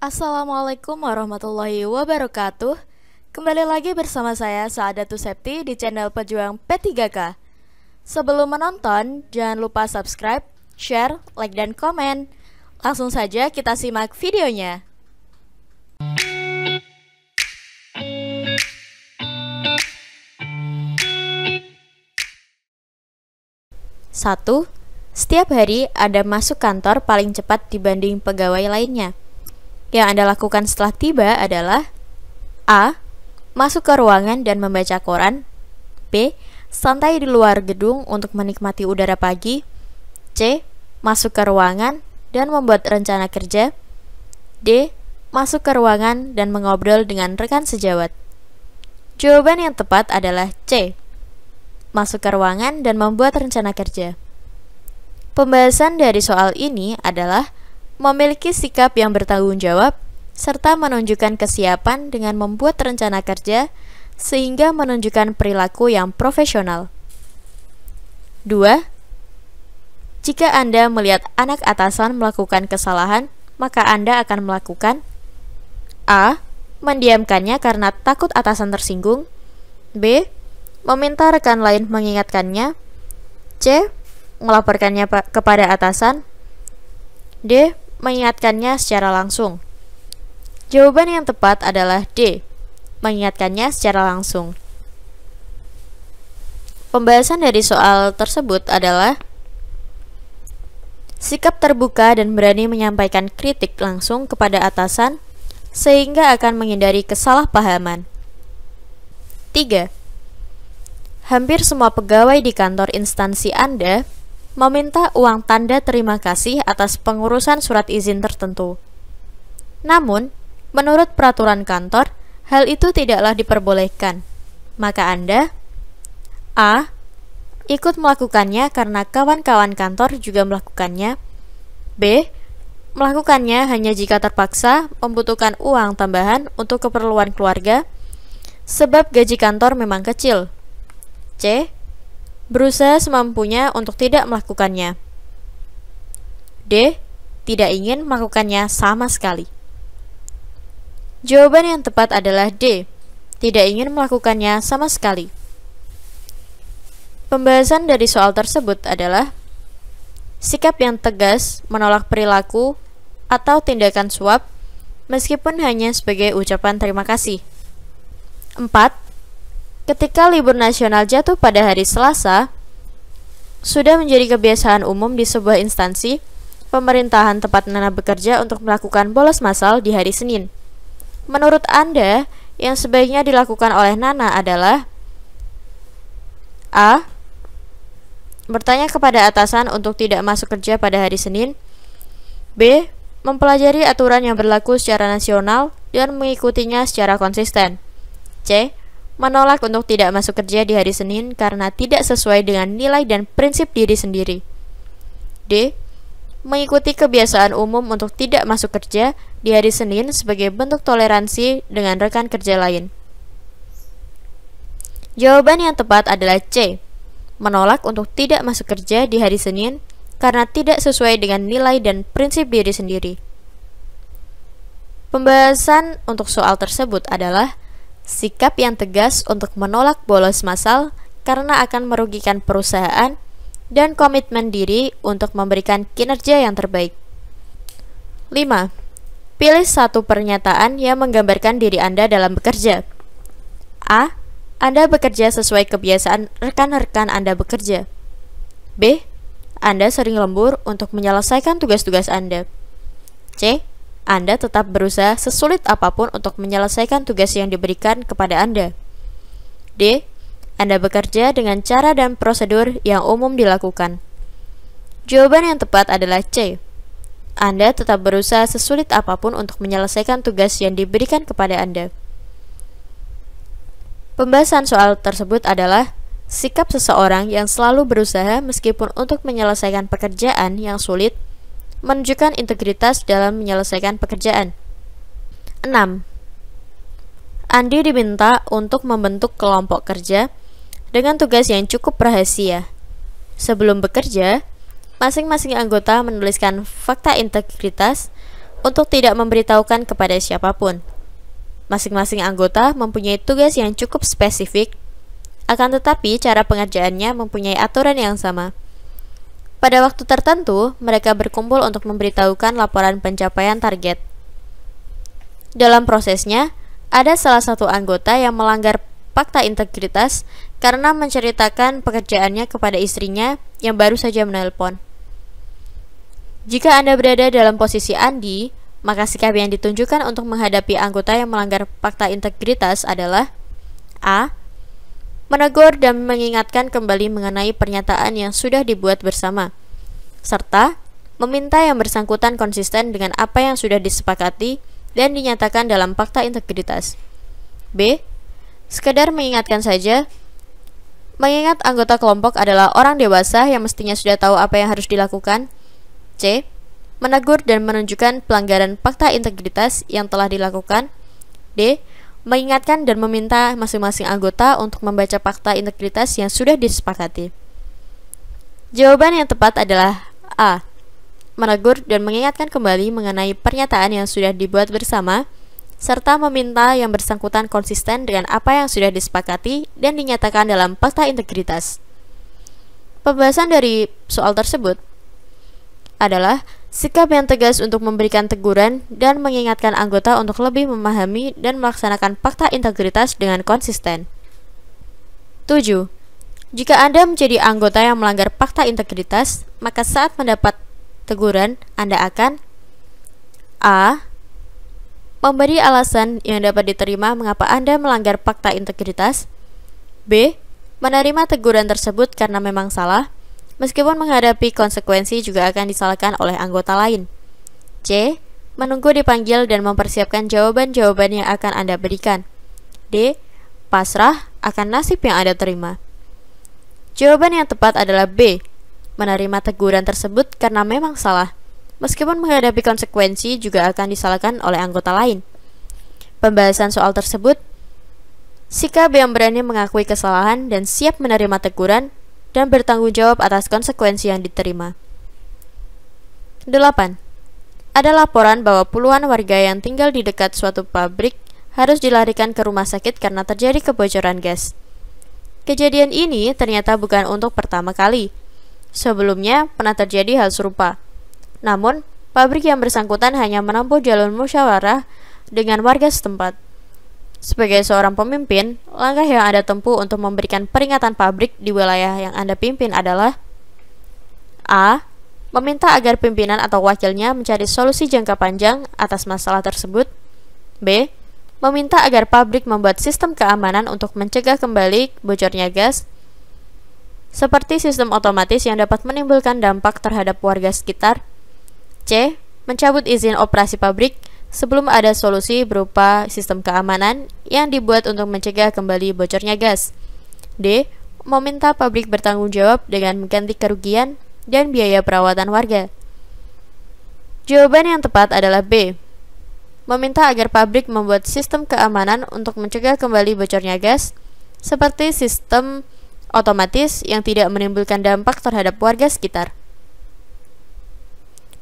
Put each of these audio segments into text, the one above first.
Assalamualaikum warahmatullahi wabarakatuh. Kembali lagi bersama saya Saadatul Septi di channel Pejuang P3K. Sebelum menonton, jangan lupa subscribe, share, like, dan komen. Langsung saja kita simak videonya. Satu, setiap hari Anda masuk kantor paling cepat dibanding pegawai lainnya. Yang Anda lakukan setelah tiba adalah A. Masuk ke ruangan dan membaca koran. B. Santai di luar gedung untuk menikmati udara pagi. C. Masuk ke ruangan dan membuat rencana kerja. D. Masuk ke ruangan dan mengobrol dengan rekan sejawat. Jawaban yang tepat adalah C. Masuk ke ruangan dan membuat rencana kerja. Pembahasan dari soal ini adalah memiliki sikap yang bertanggung jawab, serta menunjukkan kesiapan dengan membuat rencana kerja, sehingga menunjukkan perilaku yang profesional. 2. Jika Anda melihat anak atasan melakukan kesalahan, maka Anda akan melakukan A. Mendiamkannya karena takut atasan tersinggung. B. Meminta rekan lain mengingatkannya. C. Melaporkannya kepada atasan. D. Mengingatkannya secara langsung. Jawaban yang tepat adalah D. Mengingatkannya secara langsung. Pembahasan dari soal tersebut adalah sikap terbuka dan berani menyampaikan kritik langsung kepada atasan sehingga akan menghindari kesalahpahaman. 3. Hampir semua pegawai di kantor instansi Anda meminta uang tanda terima kasih atas pengurusan surat izin tertentu. Namun, menurut peraturan kantor, hal itu tidaklah diperbolehkan. Maka Anda A. Ikut melakukannya karena kawan-kawan kantor juga melakukannya. B. Melakukannya hanya jika terpaksa membutuhkan uang tambahan untuk keperluan keluarga, sebab gaji kantor memang kecil. C. Berusaha semampunya untuk tidak melakukannya. D. Tidak ingin melakukannya sama sekali. Jawaban yang tepat adalah D. Tidak ingin melakukannya sama sekali. Pembahasan dari soal tersebut adalah sikap yang tegas menolak perilaku atau tindakan suap meskipun hanya sebagai ucapan terima kasih. 4. Ketika libur nasional jatuh pada hari Selasa, sudah menjadi kebiasaan umum di sebuah instansi pemerintahan tempat Nana bekerja untuk melakukan bolos massal di hari Senin. Menurut Anda, yang sebaiknya dilakukan oleh Nana adalah A. Bertanya kepada atasan untuk tidak masuk kerja pada hari Senin. B. Mempelajari aturan yang berlaku secara nasional dan mengikutinya secara konsisten. C. Menolak untuk tidak masuk kerja di hari Senin karena tidak sesuai dengan nilai dan prinsip diri sendiri. D. Mengikuti kebiasaan umum untuk tidak masuk kerja di hari Senin sebagai bentuk toleransi dengan rekan kerja lain. Jawaban yang tepat adalah C. Menolak untuk tidak masuk kerja di hari Senin karena tidak sesuai dengan nilai dan prinsip diri sendiri. Pembahasan untuk soal tersebut adalah sikap yang tegas untuk menolak bolos massal karena akan merugikan perusahaan dan komitmen diri untuk memberikan kinerja yang terbaik. 5. Pilih satu pernyataan yang menggambarkan diri Anda dalam bekerja. A. Anda bekerja sesuai kebiasaan rekan-rekan Anda bekerja. B. Anda sering lembur untuk menyelesaikan tugas-tugas Anda. C. Anda tetap berusaha sesulit apapun untuk menyelesaikan tugas yang diberikan kepada Anda. D. Anda bekerja dengan cara dan prosedur yang umum dilakukan. Jawaban yang tepat adalah C. Anda tetap berusaha sesulit apapun untuk menyelesaikan tugas yang diberikan kepada Anda. Pembahasan soal tersebut adalah sikap seseorang yang selalu berusaha meskipun untuk menyelesaikan pekerjaan yang sulit, menunjukkan integritas dalam menyelesaikan pekerjaan. 6. Andi diminta untuk membentuk kelompok kerja dengan tugas yang cukup rahasia. Sebelum bekerja, masing-masing anggota menuliskan fakta integritas untuk tidak memberitahukan kepada siapapun. Masing-masing anggota mempunyai tugas yang cukup spesifik, akan tetapi cara pengerjaannya mempunyai aturan yang sama. Pada waktu tertentu, mereka berkumpul untuk memberitahukan laporan pencapaian target. Dalam prosesnya, ada salah satu anggota yang melanggar fakta integritas karena menceritakan pekerjaannya kepada istrinya yang baru saja menelpon. Jika Anda berada dalam posisi Andi, maka sikap yang ditunjukkan untuk menghadapi anggota yang melanggar fakta integritas adalah A. Menegur dan mengingatkan kembali mengenai pernyataan yang sudah dibuat bersama, serta meminta yang bersangkutan konsisten dengan apa yang sudah disepakati dan dinyatakan dalam fakta integritas. B. Sekedar mengingatkan saja, mengingat anggota kelompok adalah orang dewasa yang mestinya sudah tahu apa yang harus dilakukan. C. Menegur dan menunjukkan pelanggaran fakta integritas yang telah dilakukan. D. Mengingatkan dan meminta masing-masing anggota untuk membaca fakta integritas yang sudah disepakati. Jawaban yang tepat adalah A. Menegur dan mengingatkan kembali mengenai pernyataan yang sudah dibuat bersama, serta meminta yang bersangkutan konsisten dengan apa yang sudah disepakati dan dinyatakan dalam fakta integritas. Pembahasan dari soal tersebut adalah sikap yang tegas untuk memberikan teguran dan mengingatkan anggota untuk lebih memahami dan melaksanakan fakta integritas dengan konsisten. 7. Jika Anda menjadi anggota yang melanggar fakta integritas, maka saat mendapat teguran, Anda akan A. Memberi alasan yang dapat diterima mengapa Anda melanggar fakta integritas. B. Menerima teguran tersebut karena memang salah, meskipun menghadapi konsekuensi juga akan disalahkan oleh anggota lain. C. Menunggu dipanggil dan mempersiapkan jawaban-jawaban yang akan Anda berikan. D. Pasrah akan nasib yang Anda terima. Jawaban yang tepat adalah B. Menerima teguran tersebut karena memang salah, meskipun menghadapi konsekuensi juga akan disalahkan oleh anggota lain. Pembahasan soal tersebut, sikap yang berani mengakui kesalahan dan siap menerima teguran dan bertanggung jawab atas konsekuensi yang diterima. 8. Ada laporan bahwa puluhan warga yang tinggal di dekat suatu pabrik harus dilarikan ke rumah sakit karena terjadi kebocoran gas. Kejadian ini ternyata bukan untuk pertama kali. Sebelumnya pernah terjadi hal serupa. Namun, pabrik yang bersangkutan hanya menempuh jalur musyawarah dengan warga setempat. Sebagai seorang pemimpin, langkah yang Anda tempuh untuk memberikan peringatan pabrik di wilayah yang Anda pimpin adalah A. Meminta agar pimpinan atau wakilnya mencari solusi jangka panjang atas masalah tersebut. B. Meminta agar pabrik membuat sistem keamanan untuk mencegah kembali bocornya gas, seperti sistem otomatis yang dapat menimbulkan dampak terhadap warga sekitar. C. Mencabut izin operasi pabrik sebelum ada solusi berupa sistem keamanan yang dibuat untuk mencegah kembali bocornya gas. D. Meminta pabrik bertanggung jawab dengan mengganti kerugian dan biaya perawatan warga. Jawaban yang tepat adalah B. Meminta agar pabrik membuat sistem keamanan untuk mencegah kembali bocornya gas, seperti sistem otomatis yang tidak menimbulkan dampak terhadap warga sekitar.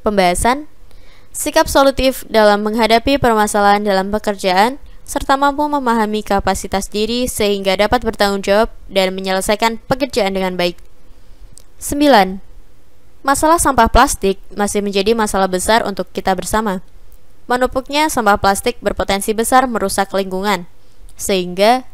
Pembahasan, sikap solutif dalam menghadapi permasalahan dalam pekerjaan, serta mampu memahami kapasitas diri sehingga dapat bertanggung jawab dan menyelesaikan pekerjaan dengan baik. 9. Masalah sampah plastik masih menjadi masalah besar untuk kita bersama. Menumpuknya sampah plastik berpotensi besar merusak lingkungan, sehingga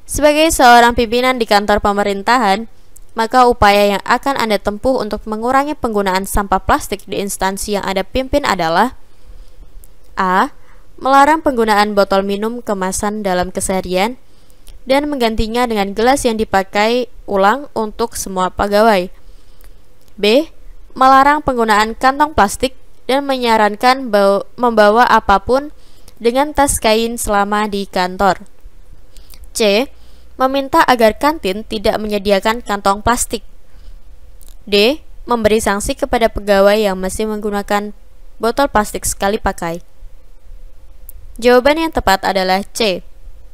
sebagai seorang pimpinan di kantor pemerintahan, maka upaya yang akan Anda tempuh untuk mengurangi penggunaan sampah plastik di instansi yang Anda pimpin adalah A. Melarang penggunaan botol minum kemasan dalam keseharian dan menggantinya dengan gelas yang dipakai ulang untuk semua pegawai. B. Melarang penggunaan kantong plastik dan menyarankan membawa apapun dengan tas kain selama di kantor. C. Meminta agar kantin tidak menyediakan kantong plastik. D. Memberi sanksi kepada pegawai yang masih menggunakan botol plastik sekali pakai. Jawaban yang tepat adalah C.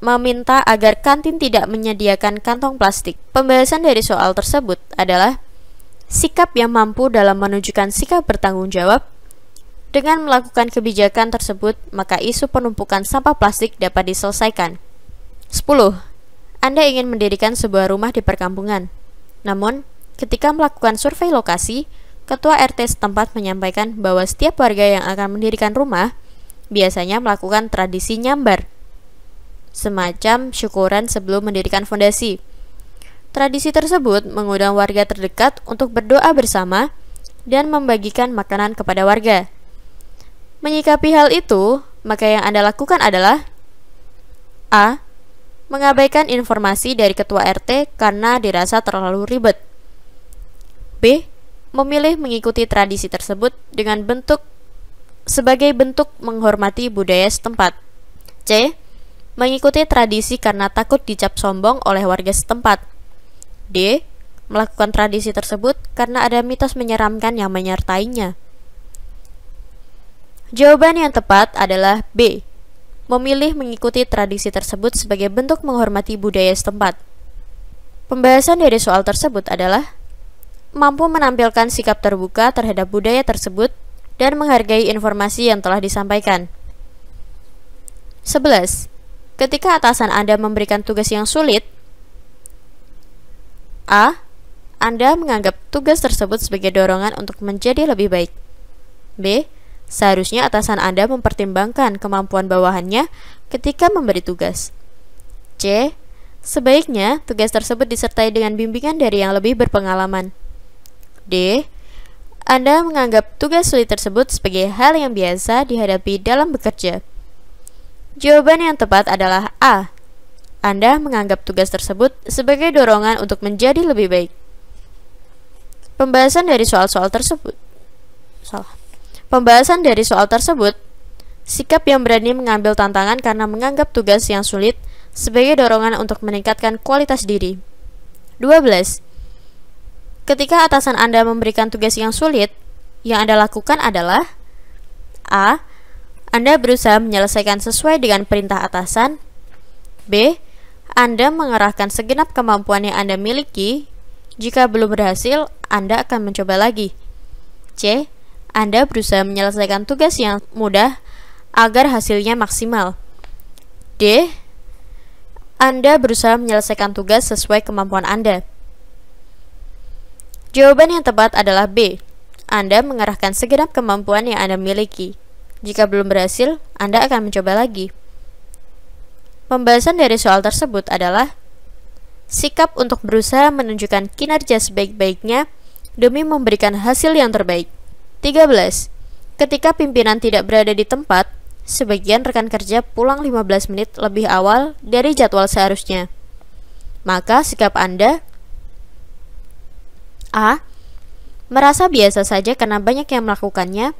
Meminta agar kantin tidak menyediakan kantong plastik. Pembahasan dari soal tersebut adalah sikap yang mampu dalam menunjukkan sikap bertanggung jawab, Dengan melakukan kebijakan tersebut, maka isu penumpukan sampah plastik dapat diselesaikan. 10. Anda ingin mendirikan sebuah rumah di perkampungan. Namun, ketika melakukan survei lokasi, Ketua RT setempat menyampaikan bahwa setiap warga yang akan mendirikan rumah biasanya melakukan tradisi nyambar, semacam syukuran sebelum mendirikan fondasi. Tradisi tersebut mengundang warga terdekat untuk berdoa bersama dan membagikan makanan kepada warga. Menyikapi hal itu, maka yang Anda lakukan adalah A. Mengabaikan informasi dari Ketua RT karena dirasa terlalu ribet. B. Memilih mengikuti tradisi tersebut dengan sebagai bentuk menghormati budaya setempat. C. Mengikuti tradisi karena takut dicap sombong oleh warga setempat. D. Melakukan tradisi tersebut karena ada mitos menyeramkan yang menyertainya. Jawaban yang tepat adalah B. Memilih mengikuti tradisi tersebut sebagai bentuk menghormati budaya setempat. Pembahasan dari soal tersebut adalah mampu menampilkan sikap terbuka terhadap budaya tersebut dan menghargai informasi yang telah disampaikan. 11. Ketika atasan Anda memberikan tugas yang sulit, A. Anda menganggap tugas tersebut sebagai dorongan untuk menjadi lebih baik. B. Seharusnya atasan Anda mempertimbangkan kemampuan bawahannya ketika memberi tugas. C. Sebaiknya tugas tersebut disertai dengan bimbingan dari yang lebih berpengalaman. D. Anda menganggap tugas sulit tersebut sebagai hal yang biasa dihadapi dalam bekerja. Jawaban yang tepat adalah A. Anda menganggap tugas tersebut sebagai dorongan untuk menjadi lebih baik. Pembahasan dari soal tersebut, sikap yang berani mengambil tantangan karena menganggap tugas yang sulit sebagai dorongan untuk meningkatkan kualitas diri. 12. Ketika atasan Anda memberikan tugas yang sulit, yang Anda lakukan adalah A. Anda berusaha menyelesaikan sesuai dengan perintah atasan. B. Anda mengerahkan segenap kemampuan yang Anda miliki. Jika belum berhasil, Anda akan mencoba lagi. C. Anda berusaha menyelesaikan tugas yang mudah agar hasilnya maksimal. D. Anda berusaha menyelesaikan tugas sesuai kemampuan Anda. Jawaban yang tepat adalah B. Anda mengerahkan segenap kemampuan yang Anda miliki. Jika belum berhasil, Anda akan mencoba lagi. Pembahasan dari soal tersebut adalah sikap untuk berusaha menunjukkan kinerja sebaik-baiknya demi memberikan hasil yang terbaik. 13. Ketika pimpinan tidak berada di tempat, sebagian rekan kerja pulang 15 menit lebih awal dari jadwal seharusnya. Maka sikap Anda A. Merasa biasa saja karena banyak yang melakukannya.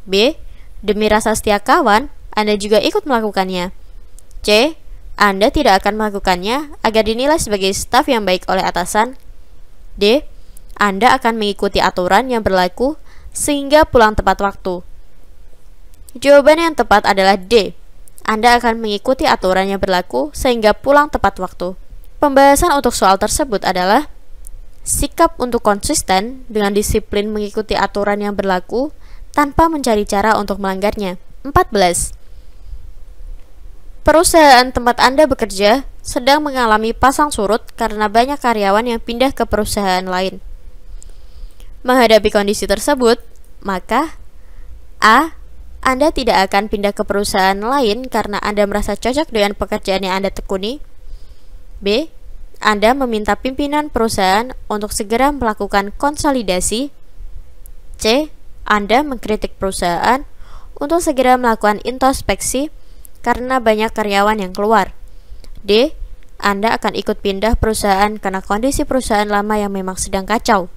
B. Demi rasa setia kawan, Anda juga ikut melakukannya. C. Anda tidak akan melakukannya agar dinilai sebagai staf yang baik oleh atasan. D. Anda akan mengikuti aturan yang berlaku sehingga pulang tepat waktu. Jawaban yang tepat adalah D. Anda akan mengikuti aturan yang berlaku sehingga pulang tepat waktu. Pembahasan untuk soal tersebut adalah sikap untuk konsisten dengan disiplin mengikuti aturan yang berlaku tanpa mencari cara untuk melanggarnya. 14. Perusahaan tempat Anda bekerja sedang mengalami pasang surut karena banyak karyawan yang pindah ke perusahaan lain. Menghadapi kondisi tersebut, maka A. Anda tidak akan pindah ke perusahaan lain karena Anda merasa cocok dengan pekerjaan yang Anda tekuni. B. Anda meminta pimpinan perusahaan untuk segera melakukan konsolidasi. C. Anda mengkritik perusahaan untuk segera melakukan introspeksi karena banyak karyawan yang keluar. D. Anda akan ikut pindah perusahaan karena kondisi perusahaan lama yang memang sedang kacau.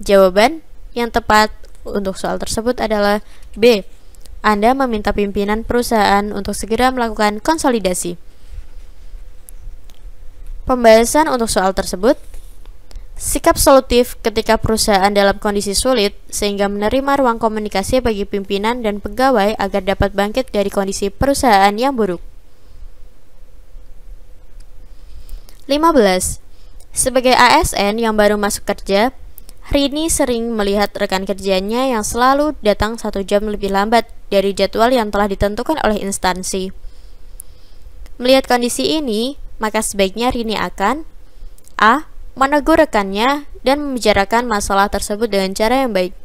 Jawaban yang tepat untuk soal tersebut adalah B. Anda meminta pimpinan perusahaan untuk segera melakukan konsolidasi. Pembahasan untuk soal tersebut, sikap solutif ketika perusahaan dalam kondisi sulit sehingga menerima ruang komunikasi bagi pimpinan dan pegawai agar dapat bangkit dari kondisi perusahaan yang buruk. 15. Sebagai ASN yang baru masuk kerja, Rini sering melihat rekan kerjanya yang selalu datang 1 jam lebih lambat dari jadwal yang telah ditentukan oleh instansi. Melihat kondisi ini, maka sebaiknya Rini akan A. Menegur rekannya dan membicarakan masalah tersebut dengan cara yang baik.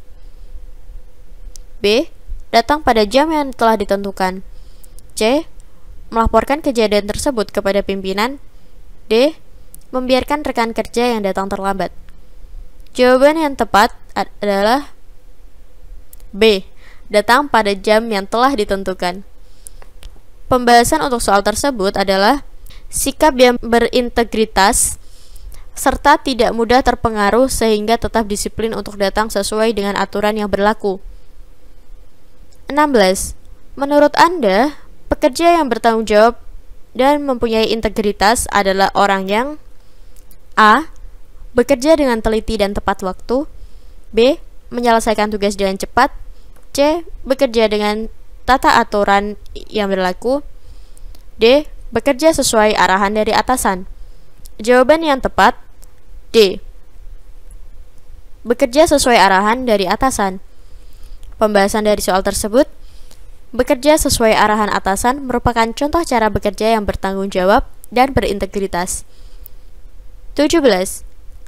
B. Datang pada jam yang telah ditentukan. C. Melaporkan kejadian tersebut kepada pimpinan. D. Membiarkan rekan kerja yang datang terlambat. Jawaban yang tepat adalah B. Datang pada jam yang telah ditentukan. Pembahasan untuk soal tersebut adalah sikap yang berintegritas serta tidak mudah terpengaruh sehingga tetap disiplin untuk datang sesuai dengan aturan yang berlaku. 16. Menurut Anda, pekerja yang bertanggung jawab dan mempunyai integritas adalah orang yang A. Bekerja dengan teliti dan tepat waktu. B. Menyelesaikan tugas dengan cepat. C. Bekerja dengan tata aturan yang berlaku. D. Bekerja sesuai arahan dari atasan. Jawaban yang tepat D. Bekerja sesuai arahan dari atasan. Pembahasan dari soal tersebut. Bekerja sesuai arahan atasan merupakan contoh cara bekerja yang bertanggung jawab dan berintegritas. 17.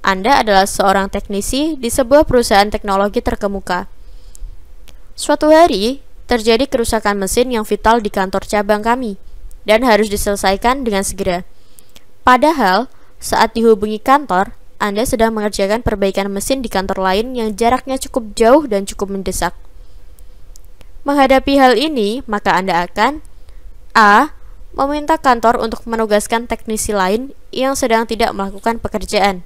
Anda adalah seorang teknisi di sebuah perusahaan teknologi terkemuka. Suatu hari, terjadi kerusakan mesin yang vital di kantor cabang kami dan harus diselesaikan dengan segera. Padahal, saat dihubungi kantor, Anda sedang mengerjakan perbaikan mesin di kantor lain yang jaraknya cukup jauh dan cukup mendesak. Menghadapi hal ini, maka Anda akan A. Meminta kantor untuk menugaskan teknisi lain yang sedang tidak melakukan pekerjaan.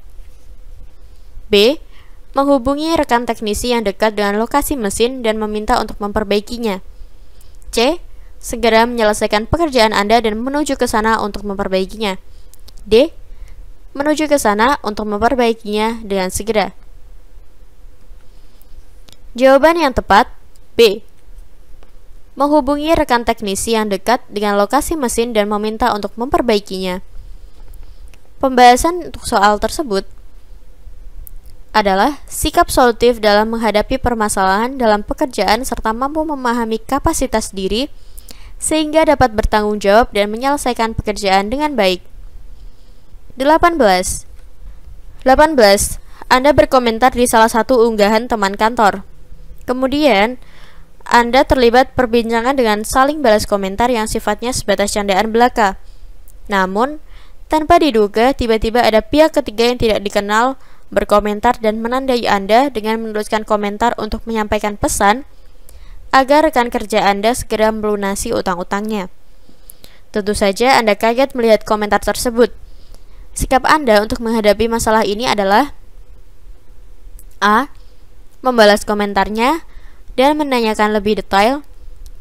B. Menghubungi rekan teknisi yang dekat dengan lokasi mesin dan meminta untuk memperbaikinya. C. Segera menyelesaikan pekerjaan Anda dan menuju ke sana untuk memperbaikinya. D. Menuju ke sana untuk memperbaikinya dengan segera. Jawaban yang tepat B. Menghubungi rekan teknisi yang dekat dengan lokasi mesin dan meminta untuk memperbaikinya. Pembahasan untuk soal tersebut adalah sikap solutif dalam menghadapi permasalahan dalam pekerjaan serta mampu memahami kapasitas diri sehingga dapat bertanggung jawab dan menyelesaikan pekerjaan dengan baik. 18. Anda berkomentar di salah satu unggahan teman kantor. Kemudian, Anda terlibat perbincangan dengan saling balas komentar yang sifatnya sebatas candaan belaka. Namun, tanpa diduga, tiba-tiba ada pihak ketiga yang tidak dikenal berkomentar dan menandai Anda dengan menuliskan komentar untuk menyampaikan pesan agar rekan kerja Anda segera melunasi utang-utangnya. Tentu saja Anda kaget melihat komentar tersebut. Sikap Anda untuk menghadapi masalah ini adalah A. Membalas komentarnya dan menanyakan lebih detail.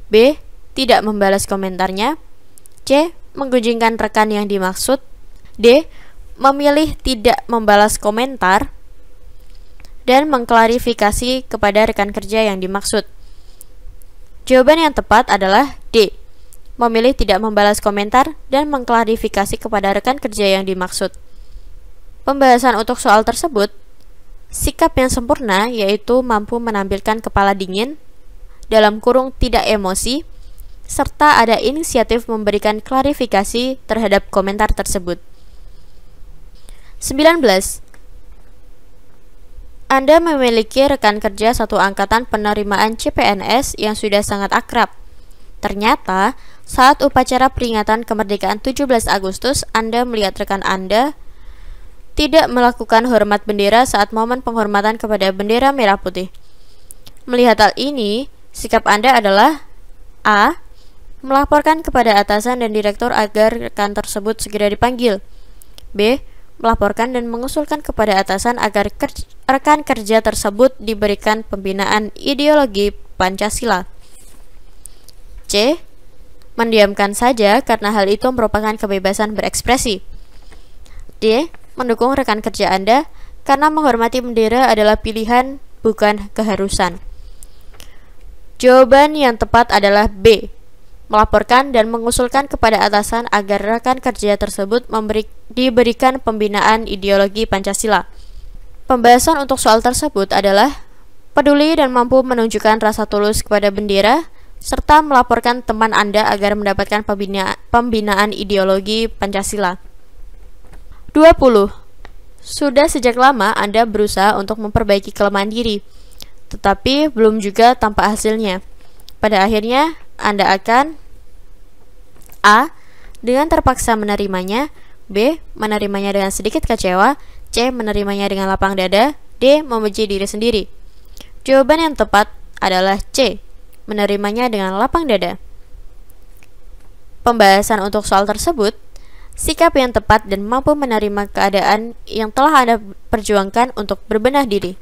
B. Tidak membalas komentarnya. C. Menggunjingkan rekan yang dimaksud. D. Memilih tidak membalas komentar dan mengklarifikasi kepada rekan kerja yang dimaksud. Jawaban yang tepat adalah D. Memilih tidak membalas komentar dan mengklarifikasi kepada rekan kerja yang dimaksud. Pembahasan untuk soal tersebut, sikap yang sempurna yaitu mampu menampilkan kepala dingin, dalam kurung tidak emosi, serta ada inisiatif memberikan klarifikasi terhadap komentar tersebut. 19. Anda memiliki rekan kerja satu angkatan penerimaan CPNS yang sudah sangat akrab. Ternyata, saat upacara peringatan kemerdekaan 17 Agustus, Anda melihat rekan Anda tidak melakukan hormat bendera saat momen penghormatan kepada bendera merah putih. Melihat hal ini, sikap Anda adalah A. Melaporkan kepada atasan dan direktur agar rekan tersebut segera dipanggil. B. Melaporkan dan mengusulkan kepada atasan agar rekan kerja tersebut diberikan pembinaan ideologi Pancasila. C. Mendiamkan saja karena hal itu merupakan kebebasan berekspresi. D. Mendukung rekan kerja Anda karena menghormati bendera adalah pilihan, bukan keharusan. Jawaban yang tepat adalah B. Melaporkan dan mengusulkan kepada atasan agar rekan kerja tersebut diberikan pembinaan ideologi Pancasila. Pembahasan untuk soal tersebut adalah peduli dan mampu menunjukkan rasa tulus kepada bendera, serta melaporkan teman Anda agar mendapatkan pembinaan ideologi Pancasila. 20. Sudah sejak lama Anda berusaha untuk memperbaiki kelemahan diri, tetapi belum juga tampak hasilnya. Pada akhirnya, Anda akan A. Dengan terpaksa menerimanya, B. Menerimanya dengan sedikit kecewa, C. Menerimanya dengan lapang dada, D. Memuji diri sendiri. Jawaban yang tepat adalah C. Menerimanya dengan lapang dada. Pembahasan untuk soal tersebut, sikap yang tepat dan mampu menerima keadaan yang telah Anda perjuangkan untuk berbenah diri.